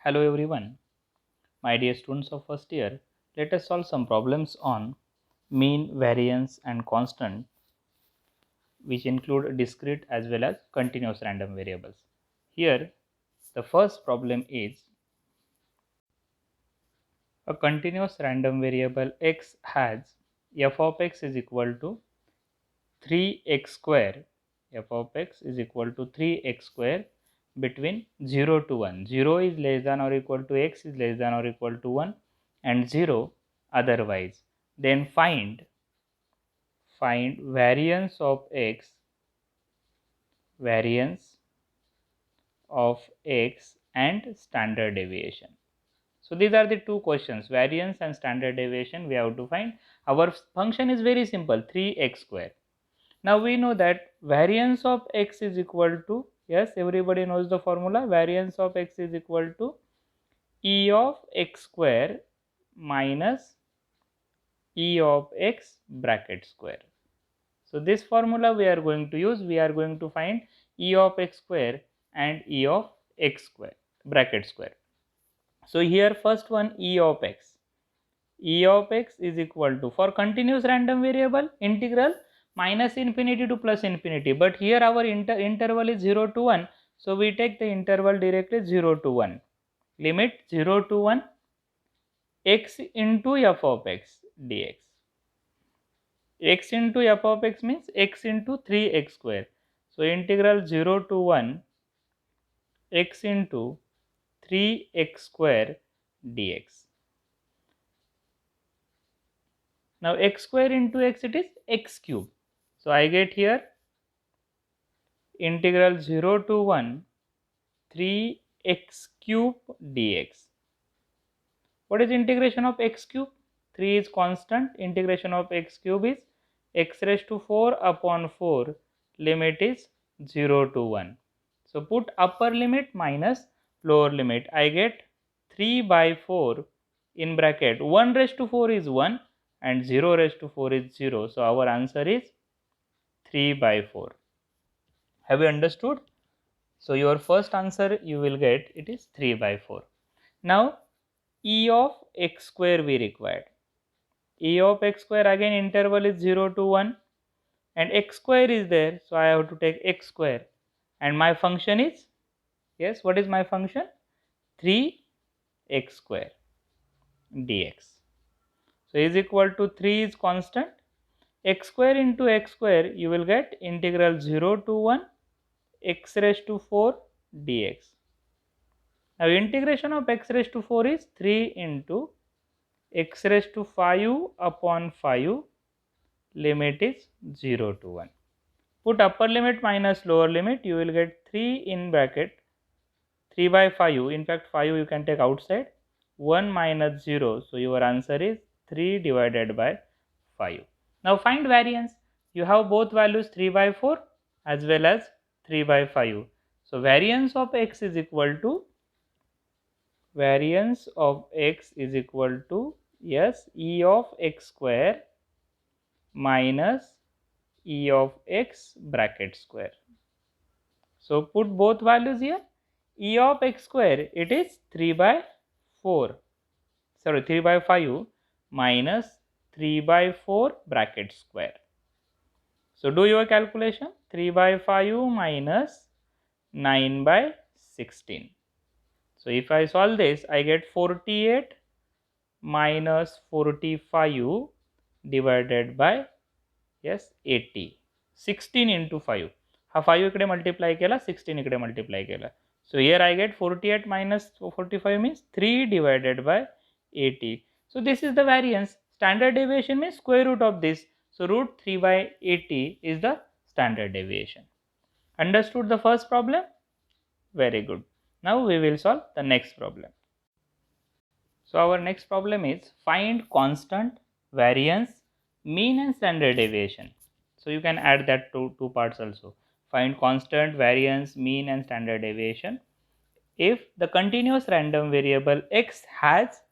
Hello everyone, my dear students of first year. Let us solve some problems on mean, variance and constant, which include discrete as well as continuous random variables. Here the first problem is a continuous random variable x has f of x is equal to 3x square. F of x is equal to 3x square between 0 to 1. 0 is less than or equal to x is less than or equal to 1 and 0 otherwise. Then find variance of x, variance of x and standard deviation. So these are the two questions, variance and standard deviation we have to find. Our function is very simple, 3x square. Now we know that variance of x is equal to, yes, everybody knows the formula, variance of x is equal to e of x square minus e of x bracket square. So this formula we are going to use, we are going to find e of x square and e of x square bracket square. So here first one, e of x is equal to, for continuous random variable, integral minus infinity to plus infinity, but here our interval is 0 to 1, so we take the interval directly 0 to 1, limit 0 to 1 x into f of x dx. X into f of x means x into 3x square, so integral 0 to 1 x into 3x square dx. Now x square into x, it is x cube, so I get here integral 0 to 1 3x cube dx. What is integration of x cube? 3 is constant, integration of x cube is x raised to 4 upon 4, limit is 0 to 1. So put upper limit minus lower limit, I get 3 by 4 in bracket, 1 raised to 4 is 1 and 0 raised to 4 is 0. So our answer is 3 by 4. Have you understood? So your first answer you will get, it is 3 by 4. Now e of x square we required. E of x square, again interval is 0 to 1 and x square is there, so I have to take x square and my function is, yes, what is my function? 3x square dx. So is equal to 3 is constant, x square into x square you will get integral 0 to 1 x raised to 4 dx. Now integration of x raised to 4 is 3 into x raised to 5 upon 5, limit is 0 to 1. Put upper limit minus lower limit, you will get 3 in bracket 3 by 5, in fact 5 you can take outside, 1 minus 0, so your answer is 3 divided by 5. Now find variance, you have both values 3 by 4 as well as 3 by 5. So variance of x is equal to, yes, e of x square minus e of x bracket square. So put both values here, e of x square, it is 3 by 4, sorry 3 by 5 minus 3 by 4 bracket square. So do your calculation, 3 by 5 minus 9 by 16. So if I solve this, I get 48 minus 45 divided by, yes, 80. 16 into 5. हा 5 इकडे multiply केला, 16 इकडे multiply केला. So here I get 48 minus 45 means 3 divided by 80. So this is the variance. Standard deviation means square root of this. So root 3 by 80 is the standard deviation. Understood the first problem? Very good. Now we will solve the next problem. So our next problem is find constant, variance, mean and standard deviation. So you can add that to two parts also. Find constant, variance, mean and standard deviation. If the continuous random variable x has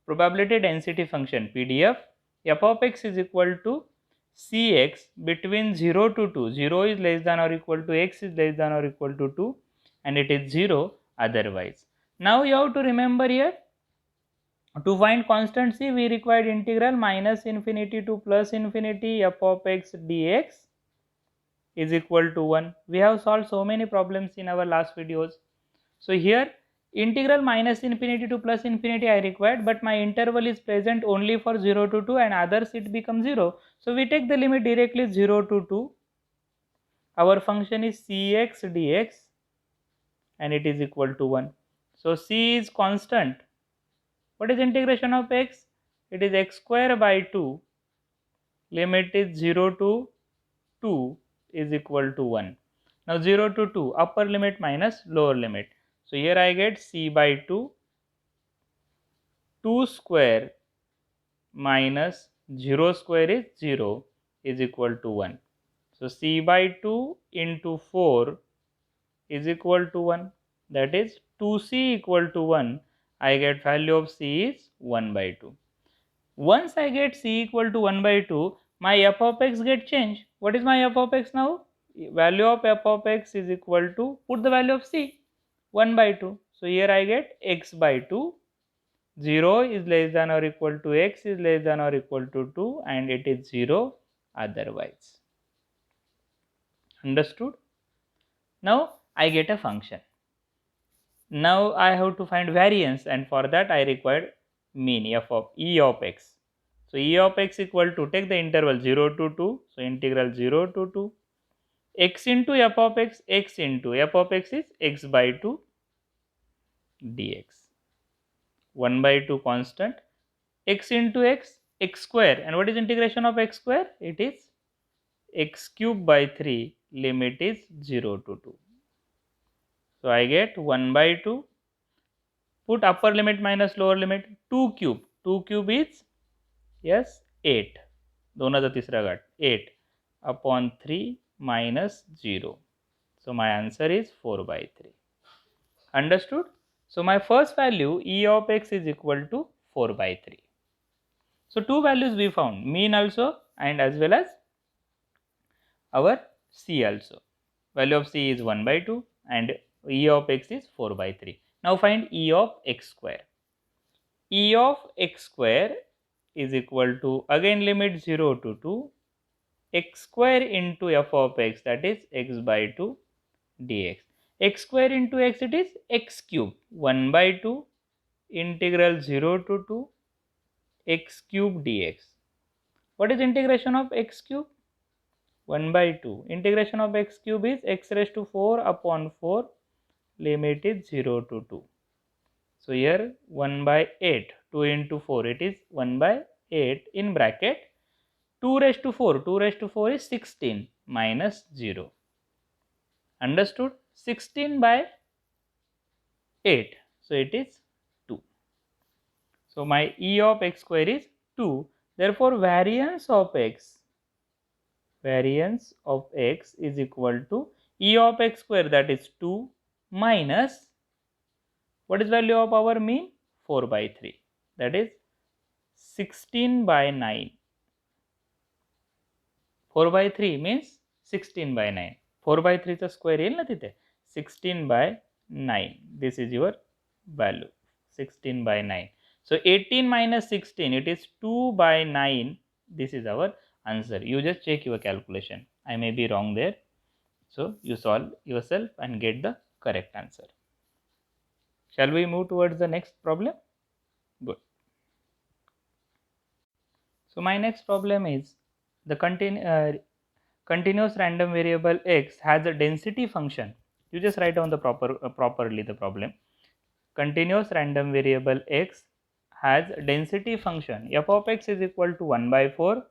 probability density function PDF, f of x is equal to cx between 0 to 2. 0 is less than or equal to x is less than or equal to 2 and it is 0 otherwise. Now you have to remember here, to find constant c we required integral minus infinity to plus infinity f of x dx is equal to 1. We have solved so many problems in our last videos. So here integral minus infinity to plus infinity I required, but my interval is present only for 0 to 2 and others it becomes 0. So we take the limit directly 0 to 2. Our function is cx dx and it is equal to 1. So c is constant. What is integration of x? It is x square by 2. Limit is 0 to 2 is equal to 1. Now 0 to 2, upper limit minus lower limit. So here I get c by 2, 2 square minus 0 square is 0 is equal to 1. So c by 2 into 4 is equal to 1, that is 2c equal to 1. I get value of c is 1 by 2. Once I get c equal to 1 by 2, my f of x get changed. What is my f of x now? Value of f of x is equal to, put the value of c, 1 by 2. So here I get x by 2, 0 is less than or equal to x is less than or equal to 2 and it is 0 otherwise. Understood? Now I get a function. Now I have to find variance and for that I required mean f of e of x. So e of x equal to, take the interval 0 to 2, so integral 0 to 2, x into f of x, x into f of x is x by 2 dx, 1 by 2 constant, x into x, x square, and what is integration of x square? It is x cube by 3, limit is 0 to 2. So I get 1 by 2, put upper limit minus lower limit, 2 cube, 2 cube is, yes, 8, दोनाचा तिसरा घात 8 upon 3 minus 0. So my answer is 4 by 3. Understood? So my first value e of x is equal to 4 by 3. So two values we found, mean also and as well as our c also. Value of c is 1 by 2 and e of x is 4 by 3. Now find e of x square. E of x square is equal to, again limit 0 to 2, x square into f of x, that is x by 2 dx. X square into x, it is x cube, 1 by 2 integral 0 to 2 x cube dx. What is integration of x cube? 1 by 2. Integration of x cube is x raised to 4 upon 4, limit is 0 to 2. So here 1 by 8, 2 into 4, it is 1 by 8 in bracket 2 raised to 4, 2 raised to 4 is 16 minus 0. Understood? 16 by 8, so it is 2. So my e of x square is 2. Therefore variance of x is equal to e of x square, that is 2 minus, what is value of our mean? 4 by 3, that is 16 by 9. 4 by 3 means 16 by 9. 4 by 3 चा square येईल ना तिथे, 16 by 9. This is your value, 16 by 9. So 18 minus 16, it is 2 by 9. This is our answer. You just check your calculation. I may be wrong there. So you solve yourself and get the correct answer. Shall we move towards the next problem? Good. So my next problem is the continuous random variable x has a density function. You just write down the properly the problem. Continuous random variable x has density function f of x is equal to 1 by 4,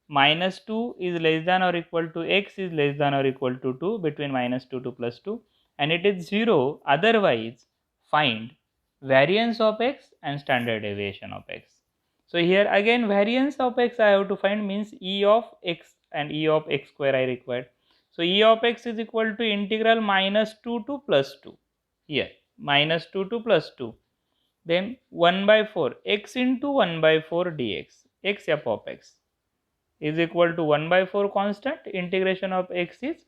minus 2 is less than or equal to x is less than or equal to 2, between minus 2 to plus 2, and it is 0 otherwise find variance of x and standard deviation of x. So here again variance of x I have to find, means e of x and e of x square I required. So e of x is equal to integral minus 2 to plus 2, here minus 2 to plus 2, then 1 by 4 x into 1 by 4 dx, x f of x is equal to 1 by 4 constant, integration of x is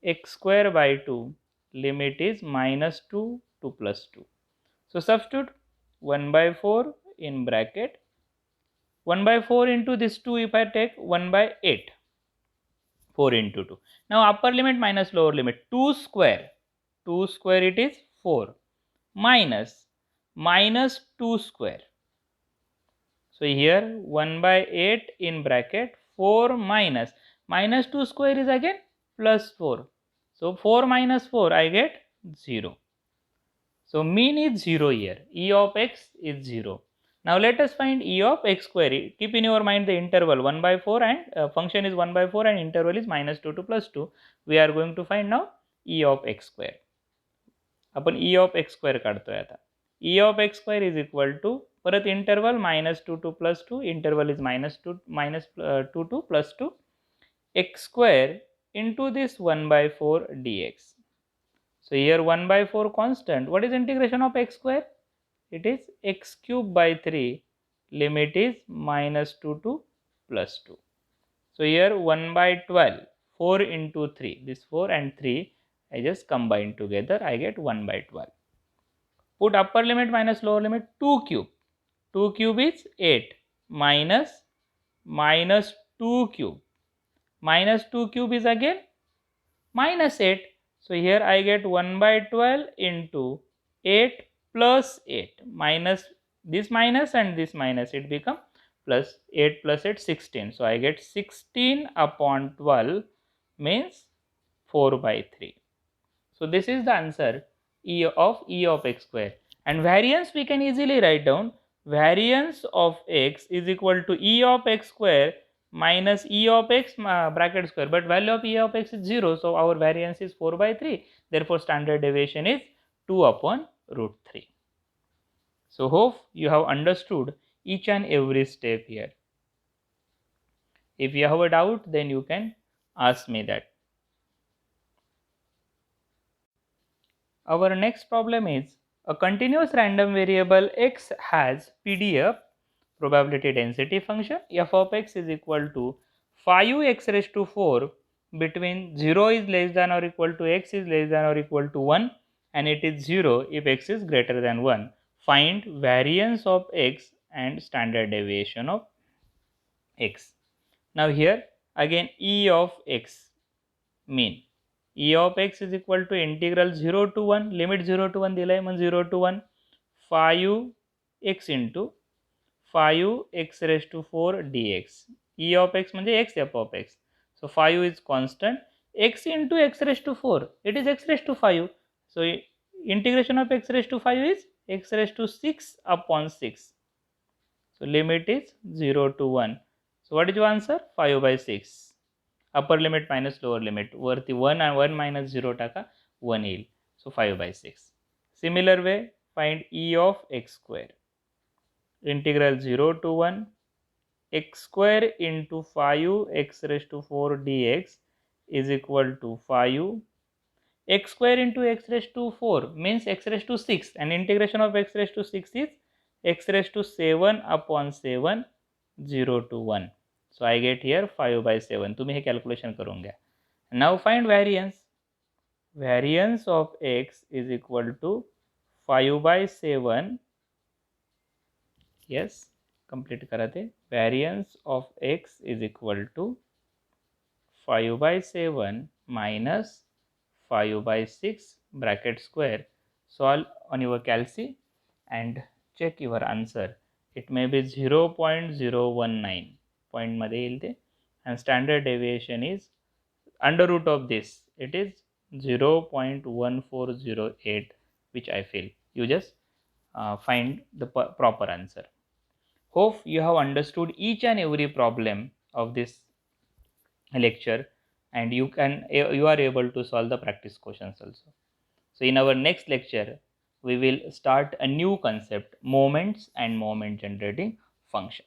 x square by 2, limit is minus 2 to plus 2. So substitute 1 by 4 in bracket 1 by 4 into this 2, if I take 1 by 8, 4 into 2. Now upper limit minus lower limit, 2 square it is 4 minus 2 square. So here 1 by 8 in bracket 4 minus 2 square is again plus 4. So 4 minus 4 I get 0. So mean is 0 here. E of x is 0. Now let us find E of x square. Keep in your mind the interval 1 by 4 and function is 1 by 4 and interval is minus 2 to plus 2. We are going to find now E of x square. आपण E of x square काढतोय आता. E of x square is equal to परत interval minus 2 to plus 2, interval is minus 2 to plus 2, x square into this 1 by 4 dx. So here 1 by 4 constant. What is integration of x square? It is x cube by 3. Limit is minus 2 to plus 2. So here 1 by 12. 4 into 3. This 4 and 3 I just combine together. I get 1 by 12. Put upper limit minus lower limit 2 cube. 2 cube is 8 minus 2 cube. Minus 2 cube is again minus 8. So here I get 1 by 12 into 8 plus 8 minus this minus and this minus, it become plus 8 plus 8 16. So I get 16 upon 12 means 4 by 3. So this is the answer E of x square, and variance we can easily write down. Variance of x is equal to E of x square minus E of x bracket square, but value of E of x is 0, so our variance is 4 by 3. Therefore standard deviation is 2 upon root 3. So hope you have understood each and every step here. If you have a doubt, then you can ask me that. Our next problem is a continuous random variable x has PDF probability density function f of x is equal to 5x raised to 4 between 0 is less than or equal to x is less than or equal to 1 and it is 0 if x is greater than 1. Find variance of x and standard deviation of x. Now here again E of x mean. E of x is equal to integral 0 to 1, limit 0 to 1 दिला आहे 0 to 1 5x into 5x raised to 4 dx. E of x म्हणजे x f of x. So 5 is constant, x into x raised to 4, it is x raised to 5. So integration of x raised to 5 is x raised to 6 upon 6. So limit is 0 to 1. So what is your answer? 5 by 6. Upper limit minus lower limit वरती 1 and 1 minus 0 टाका 1 येईल. So 5 by 6. Similar way, find E of x square. Integral 0 to 1 x square into 5x raised to 4 dx is equal to 5 x square into x raised to 4 means x raised to 6, and integration of x raised to 6 is x raised to 7 upon 7 0 to 1. So I get here 5 by 7. तुम्ही हे calculation करून घ्या. Now find variance. Variance of x is equal to 5 by 7. Yes, complete करा ते. Variance of x is equal to 5 by 7 minus 5 by 6 bracket square. Solve on your calci and check your answer. It may be 0.019 point मध्ये येईल ते, and standard deviation is under root of this, it is 0.1408, which I feel. You just find the proper answer. Hope you have understood each and every problem of this lecture, and you are able to solve the practice questions also. So in our next lecture, we will start a new concept, moments and moment generating function.